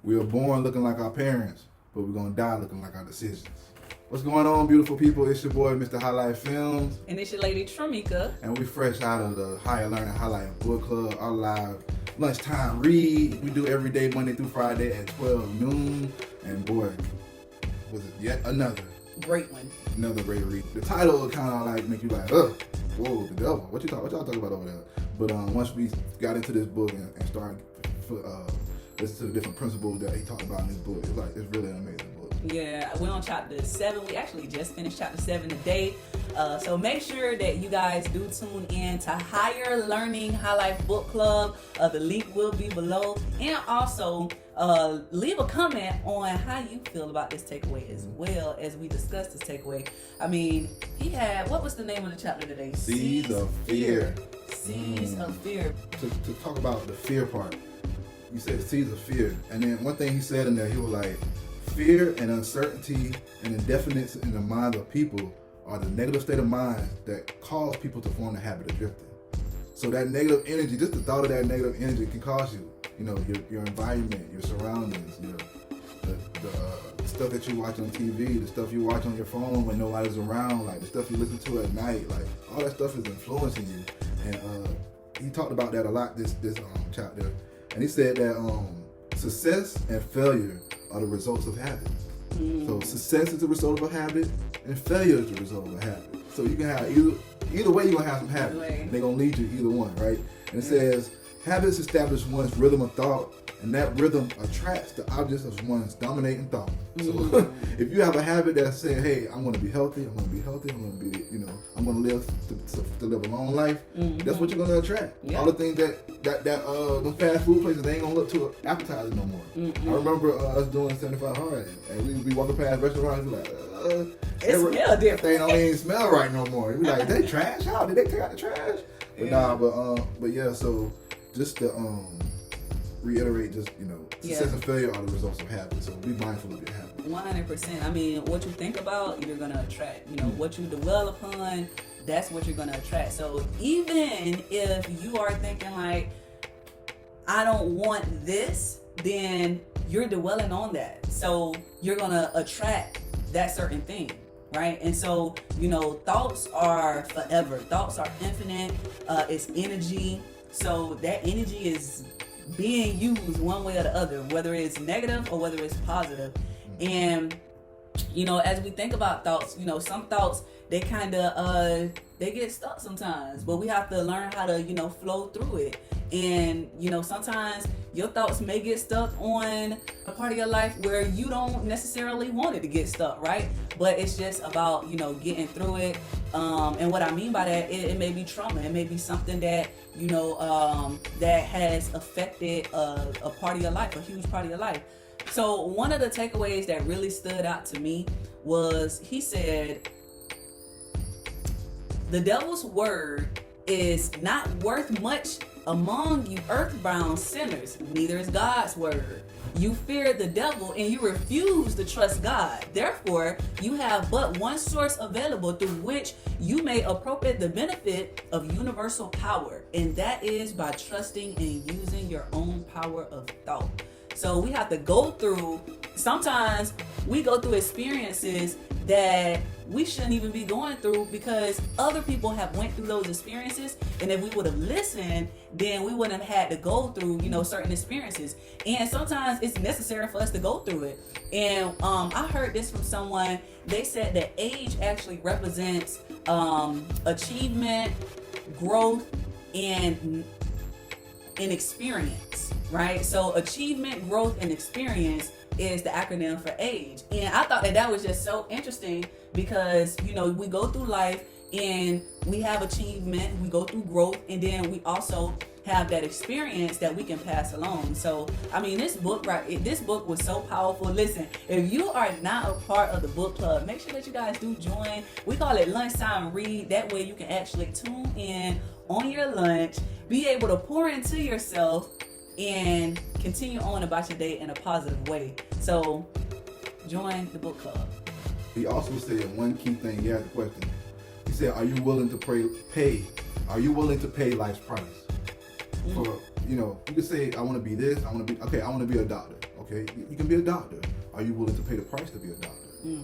We are born looking like our parents, but we're going to die looking like our decisions. What's going on, beautiful people? It's your boy, Mr. HighLife Films. And it's your lady, Tramika. And we fresh out of the Higher Learning HighLife Book Club, our live lunchtime read. We do every day, Monday through Friday at 12 noon. And boy, was it yet another great one. Another great read. The title will kind of like make you like, whoa, the devil. What y'all talking about over there? But once we got into this book and started listen to the different principles that he talked about in this book, it's really an amazing book. Yeah, we're on chapter 7. We actually just finished chapter 7 today. So make sure that you guys do tune in to Higher Learning HighLife Book Club. The link will be below. And also leave a comment on how you feel about this takeaway as well as we discuss this takeaway. I mean, he had, what was the name of the chapter today? Seeds of Fear. Seeds of Fear. To talk about the fear part, you said seeds of fear. And then one thing he said in there, he was like, fear and uncertainty and indefinites in the minds of people are the negative state of mind that cause people to form the habit of drifting. So that negative energy, just the thought of that negative energy can cause you, your environment, your surroundings, the stuff that you watch on TV, the stuff you watch on your phone when nobody's around, like the stuff you listen to at night, like all that stuff is influencing you. And he talked about that a lot this chapter. And he said that success and failure are the results of habit. So success is the result of a habit, and failure is the result of a habit. So you can have either way, you're gonna have some habits. They're gonna lead you either one, right? And it says habits establish one's rhythm of thought, and that rhythm attracts the objects of one's dominating thought. So if you have a habit that's saying, hey, I'm gonna be healthy, I'm gonna I'm gonna live to live a long life, that's what you're gonna attract. Yeah. All the things that the fast food places, they ain't gonna look too appetizing no more. I remember us doing 75 hard, and we'd be walking past restaurants and be like, it smells different. They don't even smell right no more. We like, they trash? How did they take out the trash? But yeah, so just to reiterate, success and failure are the results of habits. So be mindful of your habits. 100%. I mean, what you think about, you're gonna attract. What you dwell upon, that's what you're gonna attract. So even if you are thinking like, I don't want this, then you're dwelling on that. So you're gonna attract that certain thing, right? And so, thoughts are forever. Thoughts are infinite. It's energy. So that energy is being used one way or the other, whether it's negative or whether it's positive. And as we think about thoughts, some thoughts, they kind of they get stuck sometimes, but we have to learn how to flow through it. And sometimes your thoughts may get stuck on a part of your life where you don't necessarily want it to get stuck, right? But it's just about getting through it. And what I mean by that, it may be trauma. It may be something that that has affected a part of your life, a huge part of your life. So one of the takeaways that really stood out to me was, he said, the devil's word is not worth much among you earthbound sinners, neither is God's word. You fear the devil and you refuse to trust God. Therefore, you have but one source available through which you may appropriate the benefit of universal power, and that is by trusting and using your own power of thought. So we have to go through, sometimes we go through experiences that we shouldn't even be going through because other people have went through those experiences, and if we would have listened, then we wouldn't have had to go through certain experiences. And sometimes it's necessary for us to go through it. And I heard this from someone. They said that age actually represents achievement, growth, and experience, right? So achievement, growth, and experience is the acronym for age. And I thought that was just so interesting because we go through life and we have achievement, we go through growth, and then we also have that experience that we can pass along. So I mean, this book was so powerful. Listen, if you are not a part of the book club, make sure that you guys do join. We call it lunchtime read. That way you can actually tune in on your lunch, be able to pour into yourself, and continue on about your day in a positive way. So join the book club. He also said one key thing. He asked a question. He said, are you willing to pay? Are you willing to pay life's price? For you could say, I want to be this. I want to be a doctor. Okay, you can be a doctor. Are you willing to pay the price to be a doctor?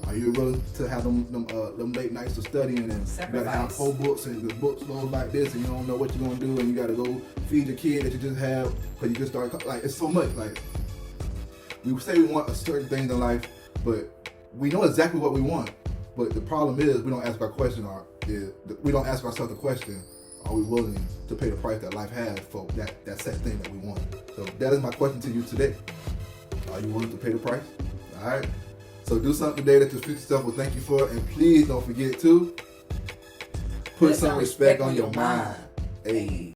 Are you willing to have them late nights to study and then you gotta have 4 books and the books go like this and you don't know what you're gonna do and you gotta go feed your kid that you just have because you just started, like, it's so much. Like, we say we want a certain thing in life, but we know exactly what we want. But the problem is we don't ask we don't ask ourselves the question, are we willing to pay the price that life has for that set thing that we want? So that is my question to you today. Are you willing to pay the price? All right. So do something today that your future self will thank you for, and please don't forget to put some respect on your mind. Hey.